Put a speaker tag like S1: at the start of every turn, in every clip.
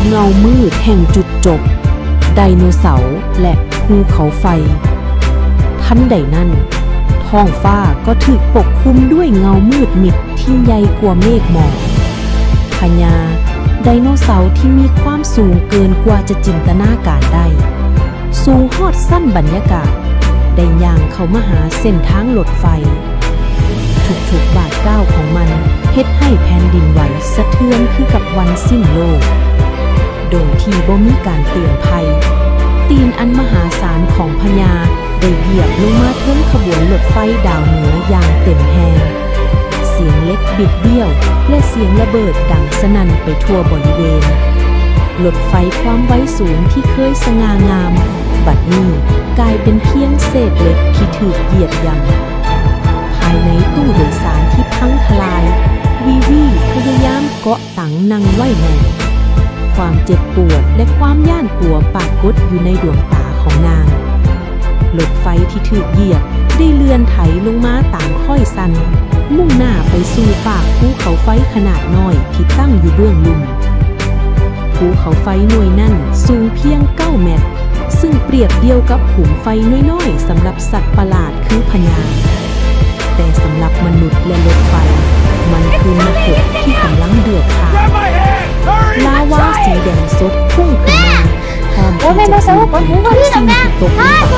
S1: เงามืดแห่งจุดจบไดโนเสาร์และภูเขาไฟทันใดนั้นท้องฟ้าก็ถูกปกคลุมด้วยเงามืดมิดที่ใหญ่กว่าเมฆหมอกพญาไดโนเสาร์ที่มีความสูงเกินกว่าจะจินตนาการได้สูงฮอดสั้นบรรยากาศได้ย่างเข้ามาหาเส้นทางรถไฟทุกๆบาทก้าวของมันเฮ็ดให้แผ่นดินไหวสะเทือนคือกับวันสิ้นโลกโดยที่บ่มีการเตือนภัยตีนอันมหาศาลของพญาได้เหยียบลงมาเทิงขบวนรถไฟดาวเหนืออย่างเต็มแฮงเสียงเล็กบิดเบี้ยวและเสียงระเบิดดังสนั่นไปทั่วบริเวณรถไฟความไว้สูงที่เคยสง่างามบัดนี้กลายเป็นเพียงเศษเหล็กที่ถูกเหยียบย่ำภายในตู้โดยสารที่พังทลายวีพยายามเกาะตังนั่งไว้แน่นความเจ็บปวดและความย่านกลัวปรากฏอยู่ในดวงตาของนางรถไฟที่ถูกเหยียบได้เลื่อนไถลงมาตามค่อยสันมุ่งหน้าไปสู่ปากภูเขาไฟขนาดน้อยที่ตั้งอยู่เบื้องลุ่มภูเขาไฟหน่วยนั่นสูงเพียง9 เมตรซึ่งเปรียบเดียวกับขุมไฟน้อยๆสำหรับสัตว์ประหลาดคือพญาแต่สำหรับมนุษย์และรถไฟมันคือมหกที่กำลังเดือดผาลาวาสีแดงสดพุ่งขึ้นมาพร้อมที่จะสูบกินทุกสิ่งที่ตกลงไป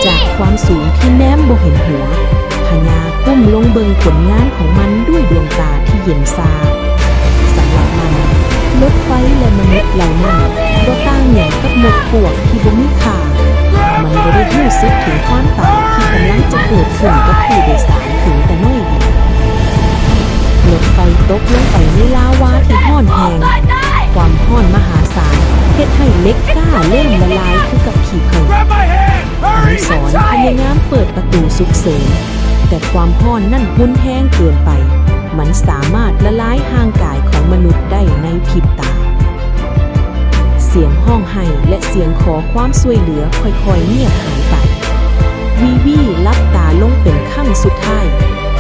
S1: จากความสูงที่แนมบ่เห็นหัวพญาก้มลงเบิงผลงานของมันด้วยดวงตาที่เย็นซาสำหรับมันรถไฟและมนุษย์เหล่านั้นบ่ต่างหยังกับหมดพวกที่บ่มีค่ามันบ่ได้รู้สึกถึงความตายที่กำลังจะเกิดขึ้นกับผู้โดยสารถึงแต่น้อยเดียวรถไฟตกลงไปในลาวาที่ห้อนแรงความห้อนมหาศาลเฮ็ดให้เหล็กกล้าเริ่มละลายคือกับขี้ผึ้งอนุสรณ์พยายามเปิดประตูฉุกเฉินแต่ความห้อนนั่นรุนแรงเกินไปมันสามารถละลายห่างกายของมนุษย์ได้ในพริบตาเสียงห้องไห้และเสียงขอความช่วยเหลือค่อยๆเงียบหายไปวีลับตาลงเป็นครั้งสุดท้าย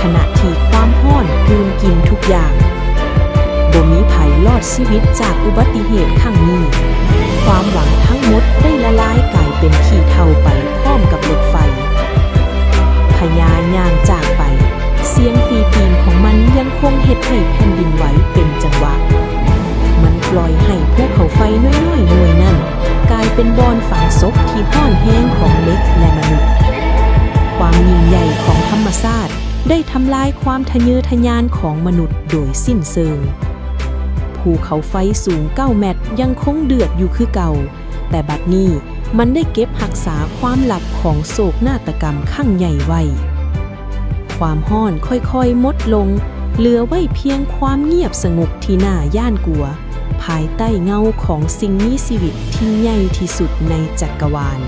S1: ขณะที่ความห้อนกลืนกินทุกอย่างบ่มีไผรอดชีวิตจากอุบัติเหตุครั้งนี้ความหวังทั้งหมดได้ละลายกลายเป็นขี้เถ้าไปพร้อมกับรถไฟพญาย่างจากไปเสียงฟีตีนของมันยังคงเฮ็ดให้แผ่นดินไหวเป็นจังหวะมันปล่อยให้ภูเขาไฟน้อยๆหน่วยนั้นกลายเป็นบ่อนฝังศพที่ห้อนแห้งของเล็กและมนุษย์ความยิ่งใหญ่ของธรรมชาติได้ทำลายความทะเยอทะยานของมนุษย์โดยสิ้นเชิงภูเขาไฟสูง9 เมตรยังคงเดือดอยู่คือเก่าแต่บัดนี้มันได้เก็บรักษาความลับของโศกนาฏกรรมครั้งใหญ่ไว้ความห้อนค่อยๆมดลงเหลือไว้เพียงความเงียบสงบที่น่าย่านกลัวภายใต้เงาของสิ่งมีชีวิตที่ใหญ่ที่สุดในจักรวาล